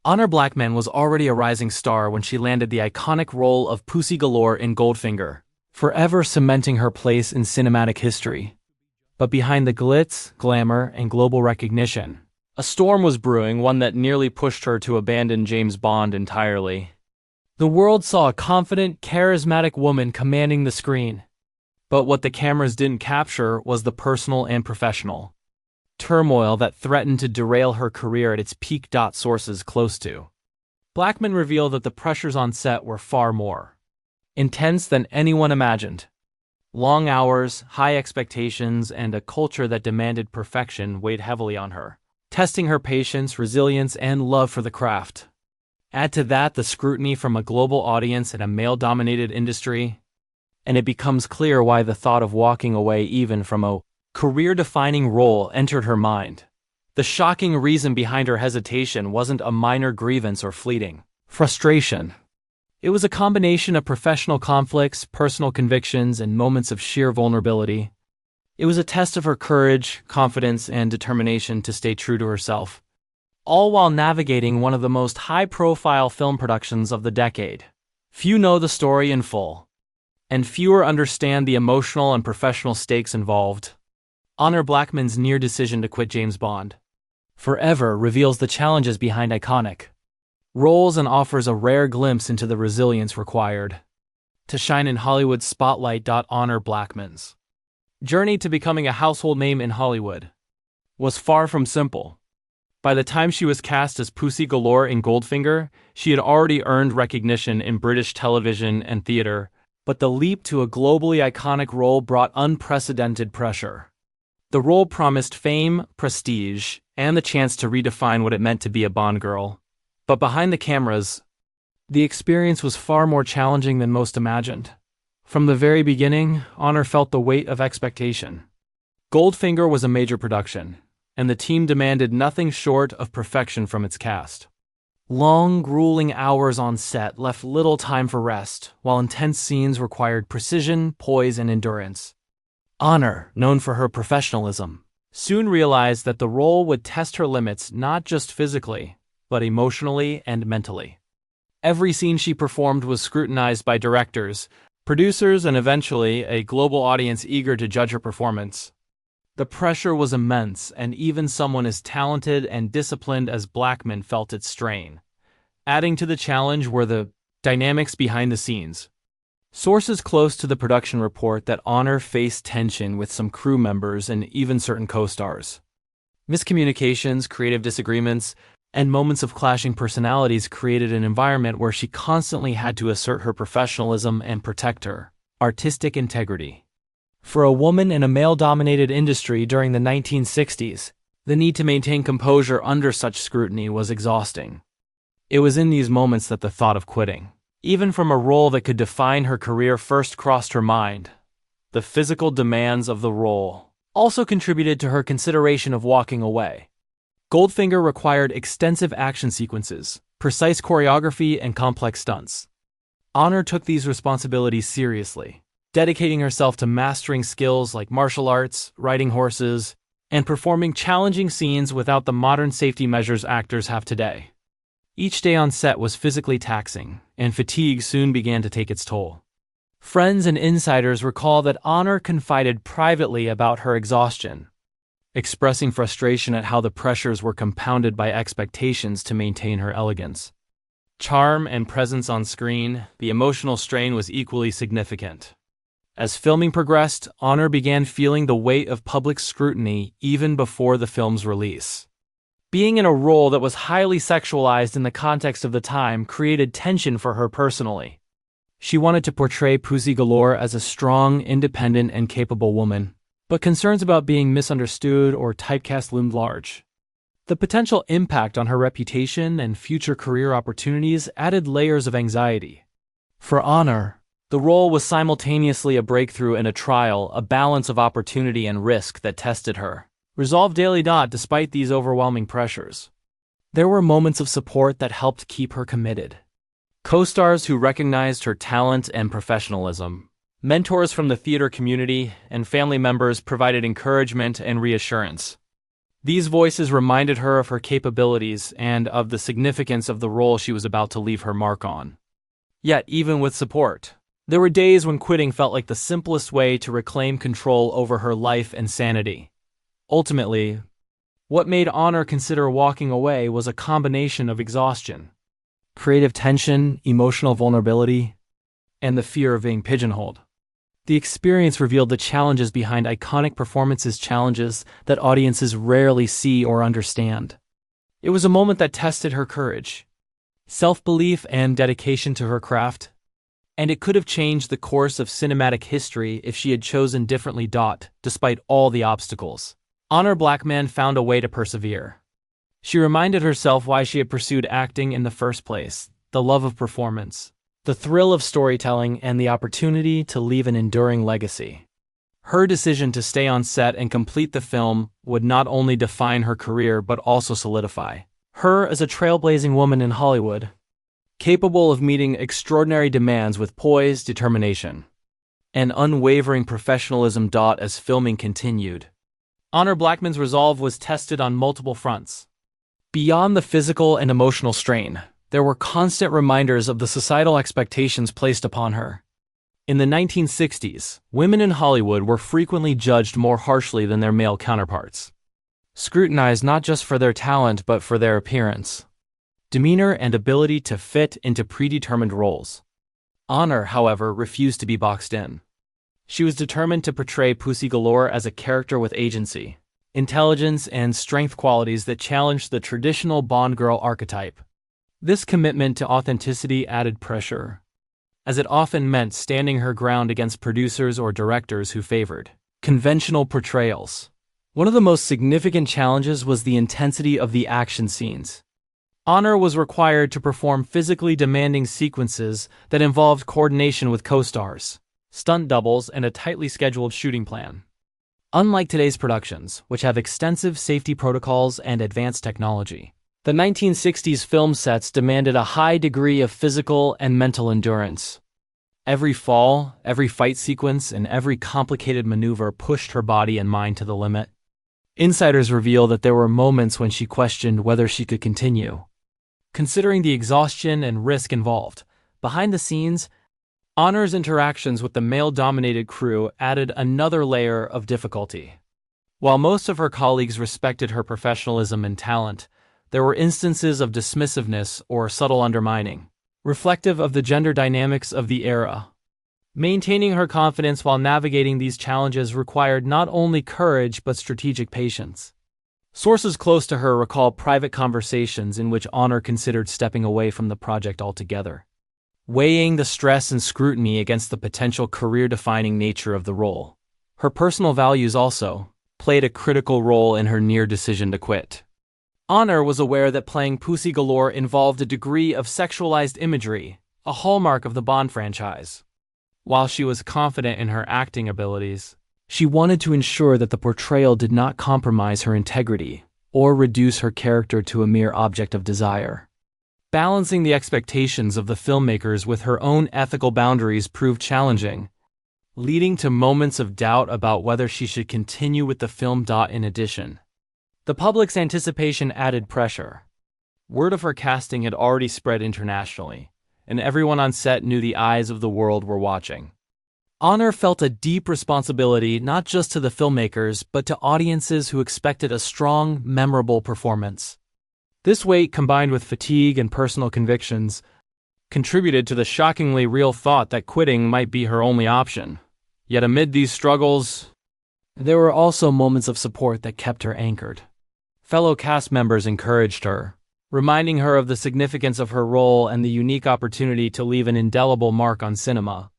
Honor Blackman was already a rising star when she landed the iconic role of Pussy Galore in Goldfinger, forever cementing her place in cinematic history. But behind the glitz, glamour, and global recognition, a storm was brewing, one that nearly pushed her to abandon James Bond entirely. The world saw a confident, charismatic woman commanding the screen. But what the cameras didn't capture was the personal and professional turmoil that threatened to derail her career at its peak. Sources close to Blackman revealed that the pressures on set were far more intense than anyone imagined. Long hours, high expectations, and a culture that demanded perfection weighed heavily on her, testing her patience, resilience, and love for the craft. Add to that the scrutiny from a global audience in a male-dominated industry, and it becomes clear why the thought of walking away even from a career-defining role entered her mind. The shocking reason behind her hesitation wasn't a minor grievance or fleeting frustration. It was a combination of professional conflicts, personal convictions, and moments of sheer vulnerability. It was a test of her courage, confidence, and determination to stay true to herself, all while navigating one of the most high-profile film productions of the decade. Few know the story in full, and fewer understand the emotional and professional stakes involved. Honor Blackman's near decision to quit James Bond forever reveals the challenges behind iconic roles and offers a rare glimpse into the resilience required to shine in Hollywood's spotlight. Honor Blackman's journey to becoming a household name in Hollywood was far from simple. By the time she was cast as Pussy Galore in Goldfinger, she had already earned recognition in British television and theater, but the leap to a globally iconic role brought unprecedented pressure. The role promised fame, prestige, and the chance to redefine what it meant to be a Bond girl. But behind the cameras, the experience was far more challenging than most imagined. From the very beginning, Honor felt the weight of expectation. Goldfinger was a major production, and the team demanded nothing short of perfection from its cast. Long, grueling hours on set left little time for rest, while intense scenes required precision, poise, and endurance. Honor, known for her professionalism, soon realized that the role would test her limits not just physically, but emotionally and mentally. Every scene she performed was scrutinized by directors, producers, and eventually a global audience eager to judge her performance. The pressure was immense, and even someone as talented and disciplined as Blackman felt its strain. Adding to the challenge were the dynamics behind the scenes. Sources close to the production report that Honor faced tension with some crew members and even certain co-stars. Miscommunications, creative disagreements, and moments of clashing personalities created an environment where she constantly had to assert her professionalism and protect her artistic integrity. For a woman in a male-dominated industry during the 1960s, the need to maintain composure under such scrutiny was exhausting. It was in these moments that the thought of quitting, even from a role that could define her career, first crossed her mind. The physical demands of the role also contributed to her consideration of walking away. Goldfinger required extensive action sequences, precise choreography, and complex stunts. Honor took these responsibilities seriously, dedicating herself to mastering skills like martial arts, riding horses, and performing challenging scenes without the modern safety measures actors have today. Each day on set was physically taxing, and fatigue soon began to take its toll. Friends and insiders recall that Honor confided privately about her exhaustion, expressing frustration at how the pressures were compounded by expectations to maintain her elegance. Charm and presence on screen, the emotional strain was equally significant. As filming progressed, Honor began feeling the weight of public scrutiny even before the film's release. Being in a role that was highly sexualized in the context of the time created tension for her personally. She wanted to portray Pussy Galore as a strong, independent, and capable woman, but concerns about being misunderstood or typecast loomed large. The potential impact on her reputation and future career opportunities added layers of anxiety. For Honor, the role was simultaneously a breakthrough and a trial, a balance of opportunity and risk that tested her resolve daily. Despite these overwhelming pressures, there were moments of support that helped keep her committed. Co-stars who recognized her talent and professionalism, mentors from the theater community, and family members provided encouragement and reassurance. These voices reminded her of her capabilities and of the significance of the role she was about to leave her mark on. Yet, even with support, there were days when quitting felt like the simplest way to reclaim control over her life and sanity. Ultimately, what made Honor consider walking away was a combination of exhaustion, creative tension, emotional vulnerability, and the fear of being pigeonholed. The experience revealed the challenges behind iconic performances, challenges that audiences rarely see or understand. It was a moment that tested her courage, self-belief, and dedication to her craft, and it could have changed the course of cinematic history if she had chosen differently. Despite all the obstacles, Honor Blackman found a way to persevere. She reminded herself why she had pursued acting in the first place: the love of performance, the thrill of storytelling, and the opportunity to leave an enduring legacy. Her decision to stay on set and complete the film would not only define her career but also solidify her as a trailblazing woman in Hollywood, capable of meeting extraordinary demands with poise, determination, and unwavering professionalism. As filming continued, Honor Blackman's resolve was tested on multiple fronts. Beyond the physical and emotional strain, there were constant reminders of the societal expectations placed upon her. In the 1960s, women in Hollywood were frequently judged more harshly than their male counterparts, scrutinized not just for their talent but for their appearance, demeanor, and ability to fit into predetermined roles. Honor, however, refused to be boxed in. She was determined to portray Pussy Galore as a character with agency, intelligence, and strength, qualities that challenged the traditional Bond girl archetype. This commitment to authenticity added pressure, as it often meant standing her ground against producers or directors who favored conventional portrayals. One of the most significant challenges was the intensity of the action scenes. Honor was required to perform physically demanding sequences that involved coordination with co-stars, stunt doubles, and a tightly scheduled shooting plan. Unlike today's productions, which have extensive safety protocols and advanced technology, the 1960s film sets demanded a high degree of physical and mental endurance. Every fall, every fight sequence, and every complicated maneuver pushed her body and mind to the limit. Insiders reveal that there were moments when she questioned whether she could continue. Considering the exhaustion and risk involved, behind the scenes, Honor's interactions with the male-dominated crew added another layer of difficulty. While most of her colleagues respected her professionalism and talent, there were instances of dismissiveness or subtle undermining, reflective of the gender dynamics of the era. Maintaining her confidence while navigating these challenges required not only courage but strategic patience. Sources close to her recall private conversations in which Honor considered stepping away from the project altogether, weighing the stress and scrutiny against the potential career-defining nature of the role. Her personal values also played a critical role in her near decision to quit. Honor was aware that playing Pussy Galore involved a degree of sexualized imagery, a hallmark of the Bond franchise. While she was confident in her acting abilities, she wanted to ensure that the portrayal did not compromise her integrity or reduce her character to a mere object of desire. Balancing the expectations of the filmmakers with her own ethical boundaries proved challenging, leading to moments of doubt about whether she should continue with the film. In addition, the public's anticipation added pressure. Word of her casting had already spread internationally, and everyone on set knew the eyes of the world were watching. Honor felt a deep responsibility not just to the filmmakers but to audiences who expected a strong, memorable performance. This weight, combined with fatigue and personal convictions, contributed to the shockingly real thought that quitting might be her only option. Yet amid these struggles, there were also moments of support that kept her anchored. Fellow cast members encouraged her, reminding her of the significance of her role and the unique opportunity to leave an indelible mark on cinema.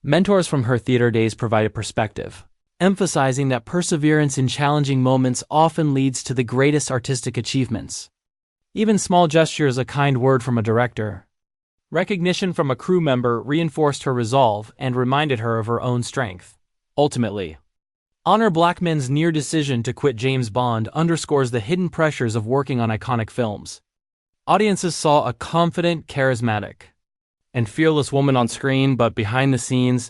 Mentors from her theater days provided perspective, emphasizing that perseverance in challenging moments often leads to the greatest artistic achievements. Even small gestures, a kind word from a director, recognition from a crew member reinforced her resolve and reminded her of her own strength. Ultimately, Honor Blackman's near decision to quit James Bond underscores the hidden pressures of working on iconic films. Audiences saw a confident, charismatic, and fearless woman on screen, but behind the scenes,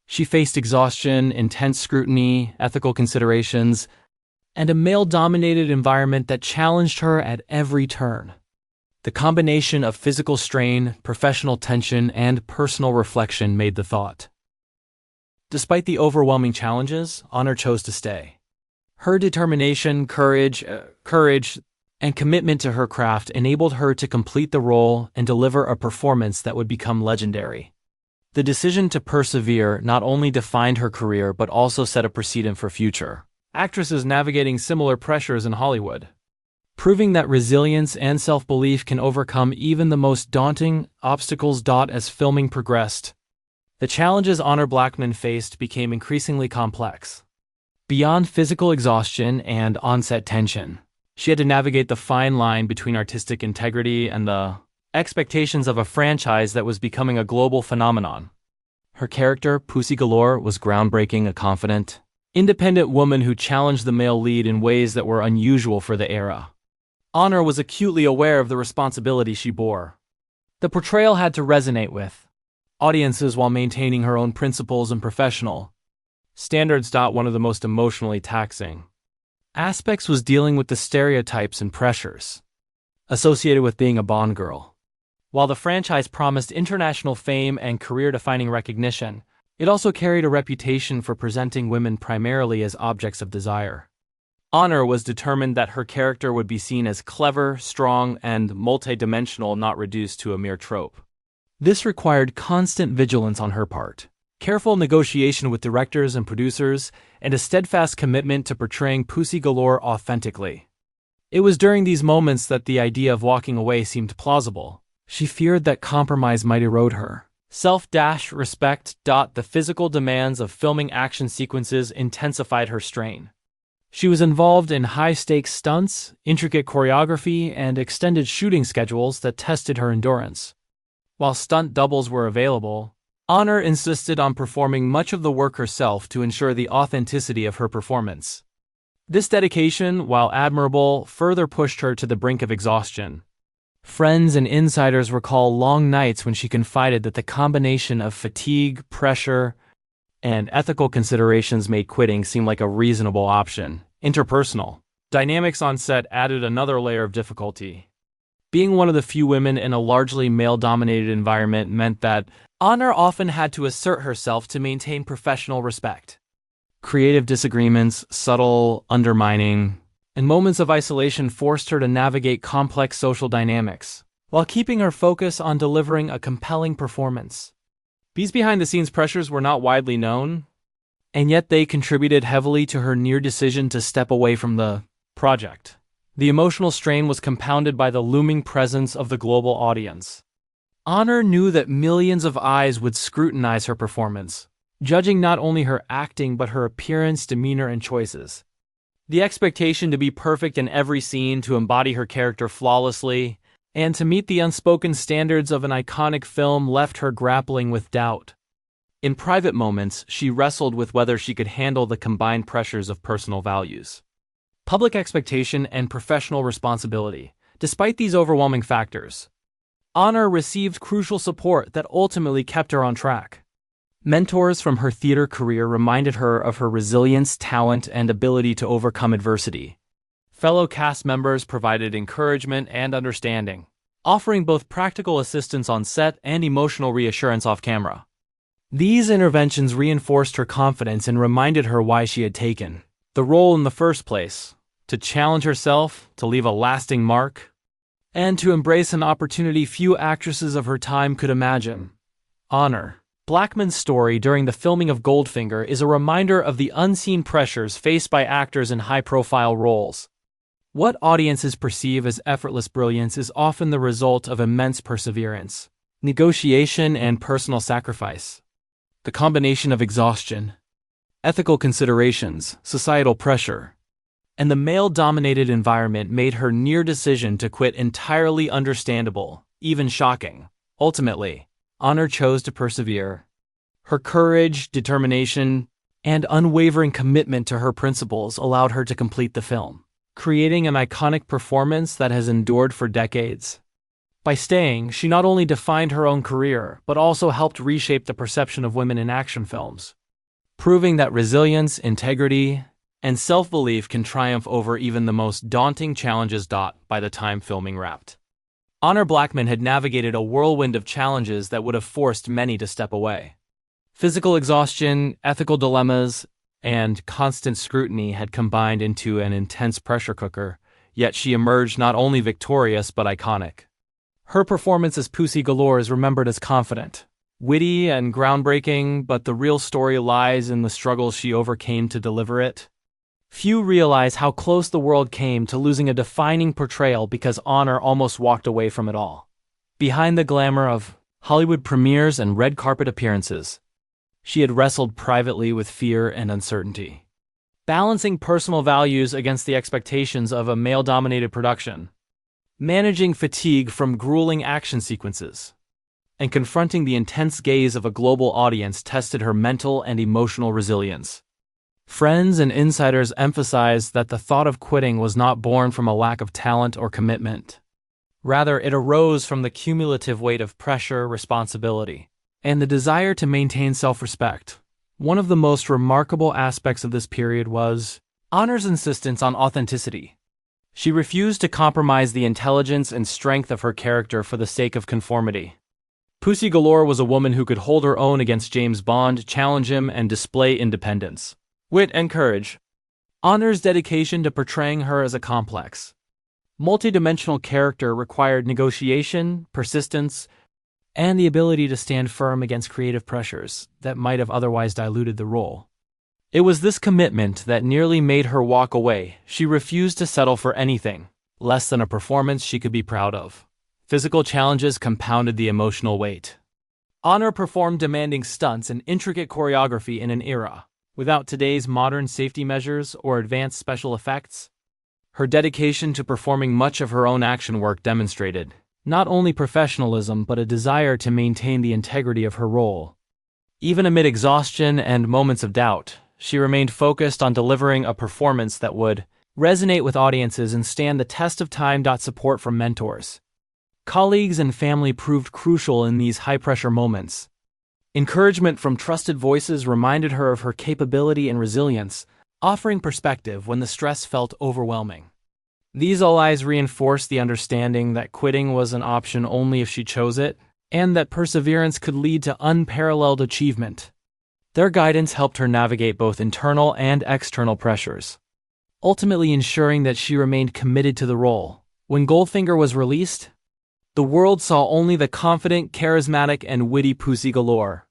she faced exhaustion, intense scrutiny, ethical considerations, and a male-dominated environment that challenged her at every turn. The combination of physical strain, professional tension, and personal reflection made the thought. Despite the overwhelming challenges, Honor chose to stay. Her determination, courage, and commitment to her craft enabled her to complete the role and deliver a performance that would become legendary. The decision to persevere not only defined her career but also set a precedent for future actresses navigating similar pressures in Hollywood, proving that resilience and self-belief can overcome even the most daunting obstacles. As filming progressed, the challenges Honor Blackman faced became increasingly complex. Beyond physical exhaustion and on-set tension, she had to navigate the fine line between artistic integrity and the expectations of a franchise that was becoming a global phenomenon. Her character, Pussy Galore, was groundbreaking, a confident, independent woman who challenged the male lead in ways that were unusual for the era. Honor was acutely aware of the responsibility she bore. The portrayal had to resonate with audiences while maintaining her own principles and professional standards. One of the most emotionally taxing aspects was dealing with the stereotypes and pressures associated with being a Bond girl. While the franchise promised international fame and career-defining recognition, it also carried a reputation for presenting women primarily as objects of desire. Honor was determined that her character would be seen as clever, strong, and multidimensional, not reduced to a mere trope. This required constant vigilance on her part, careful negotiation with directors and producers, and a steadfast commitment to portraying Pussy Galore authentically. It was during these moments that the idea of walking away seemed plausible. She feared that compromise might erode her self-respect. The physical demands of filming action sequences intensified her strain. She was involved in high-stakes stunts, intricate choreography, and extended shooting schedules that tested her endurance. While stunt doubles were available, Honor insisted on performing much of the work herself to ensure the authenticity of her performance. This dedication, while admirable, further pushed her to the brink of exhaustion. Friends and insiders recall long nights when she confided that the combination of fatigue, pressure, and ethical considerations made quitting seem like a reasonable option. Interpersonal dynamics on set added another layer of difficulty. Being one of the few women in a largely male-dominated environment meant that Honor often had to assert herself to maintain professional respect. Creative disagreements, subtle undermining, and moments of isolation forced her to navigate complex social dynamics, while keeping her focus on delivering a compelling performance. These behind-the-scenes pressures were not widely known, and yet they contributed heavily to her near decision to step away from the project. The emotional strain was compounded by the looming presence of the global audience. Honor knew that millions of eyes would scrutinize her performance, judging not only her acting but her appearance, demeanor, and choices. The expectation to be perfect in every scene, to embody her character flawlessly, and to meet the unspoken standards of an iconic film left her grappling with doubt. In private moments, she wrestled with whether she could handle the combined pressures of personal values, public expectation, and professional responsibility. Despite these overwhelming factors, Honor received crucial support that ultimately kept her on track. Mentors from her theater career reminded her of her resilience, talent, and ability to overcome adversity. Fellow cast members provided encouragement and understanding, offering both practical assistance on set and emotional reassurance off camera. These interventions reinforced her confidence and reminded her why she had taken the role in the first place: to challenge herself, to leave a lasting mark, and to embrace an opportunity few actresses of her time could imagine. Honor Blackman's story during the filming of Goldfinger is a reminder of the unseen pressures faced by actors in high-profile roles. What audiences perceive as effortless brilliance is often the result of immense perseverance, negotiation, and personal sacrifice. The combination of exhaustion, ethical considerations, societal pressure, and the male-dominated environment made her near decision to quit entirely understandable, even shocking. Ultimately, Honor chose to persevere. Her courage, determination, and unwavering commitment to her principles allowed her to complete the film, creating an iconic performance that has endured for decades. By staying, she not only defined her own career, but also helped reshape the perception of women in action films, proving that resilience, integrity, and self-belief can triumph over even the most daunting challenges. By the time filming wrapped, Honor Blackman had navigated a whirlwind of challenges that would have forced many to step away. Physical exhaustion, ethical dilemmas, and constant scrutiny had combined into an intense pressure cooker, yet she emerged not only victorious but iconic. Her performance as Pussy Galore is remembered as confident, witty, and groundbreaking, but the real story lies in the struggles she overcame to deliver it. Few realize how close the world came to losing a defining portrayal because Honor almost walked away from it all. Behind the glamour of Hollywood premieres and red carpet appearances, she had wrestled privately with fear and uncertainty, balancing personal values against the expectations of a male-dominated production, managing fatigue from grueling action sequences, and confronting the intense gaze of a global audience tested her mental and emotional resilience. Friends and insiders emphasized that the thought of quitting was not born from a lack of talent or commitment. Rather, it arose from the cumulative weight of pressure, responsibility, and the desire to maintain self-respect. One of the most remarkable aspects of this period was Honor's insistence on authenticity. She refused to compromise the intelligence and strength of her character for the sake of conformity. Pussy Galore was a woman who could hold her own against James Bond, challenge him, and display independence, wit, and courage. Honor's dedication to portraying her as a complex, multidimensional character required negotiation, persistence, and the ability to stand firm against creative pressures that might have otherwise diluted the role. It was this commitment that nearly made her walk away. She refused to settle for anything less than a performance she could be proud of. Physical challenges compounded the emotional weight. Honor performed demanding stunts and intricate choreography in an era without today's modern safety measures or advanced special effects. Her dedication to performing much of her own action work demonstrated not only professionalism but a desire to maintain the integrity of her role. Even amid exhaustion and moments of doubt, she remained focused on delivering a performance that would resonate with audiences and stand the test of time. Support from mentors, colleagues, and family proved crucial in these high-pressure moments. Encouragement from trusted voices reminded her of her capability and resilience, offering perspective when the stress felt overwhelming. These allies reinforced the understanding that quitting was an option only if she chose it, and that perseverance could lead to unparalleled achievement. Their guidance helped her navigate both internal and external pressures, ultimately ensuring that she remained committed to the role. When Goldfinger was released, the world saw only the confident, charismatic, and witty Pussy Galore.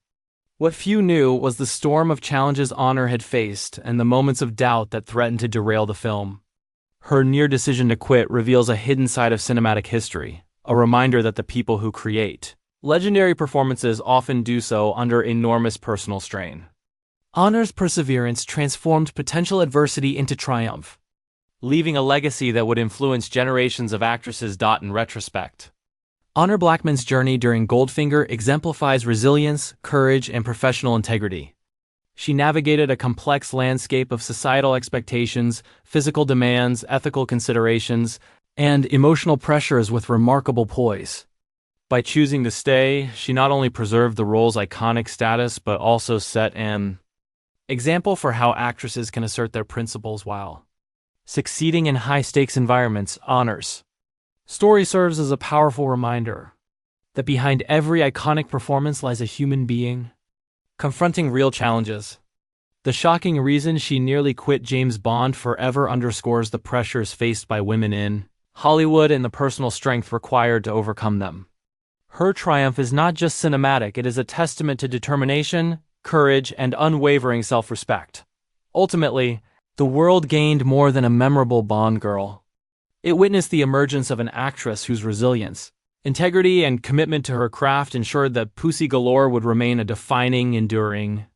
What few knew was the storm of challenges Honor had faced and the moments of doubt that threatened to derail the film. Her near decision to quit reveals a hidden side of cinematic history, a reminder that the people who create legendary performances often do so under enormous personal strain. Honor's perseverance transformed potential adversity into triumph, leaving a legacy that would influence generations of actresses. In retrospect, Honor Blackman's journey during Goldfinger exemplifies resilience, courage, and professional integrity. She navigated a complex landscape of societal expectations, physical demands, ethical considerations, and emotional pressures with remarkable poise. By choosing to stay, she not only preserved the role's iconic status but also set an example for how actresses can assert their principles while succeeding in high-stakes environments. Honor's story serves as a powerful reminder that behind every iconic performance lies a human being confronting real challenges. The shocking reason she nearly quit James Bond forever underscores the pressures faced by women in Hollywood and the personal strength required to overcome them. Her triumph is not just cinematic, it is a testament to determination, courage, and unwavering self-respect. Ultimately, the world gained more than a memorable Bond girl. It witnessed the emergence of an actress whose resilience, integrity, and commitment to her craft ensured that Pussy Galore would remain a defining, enduring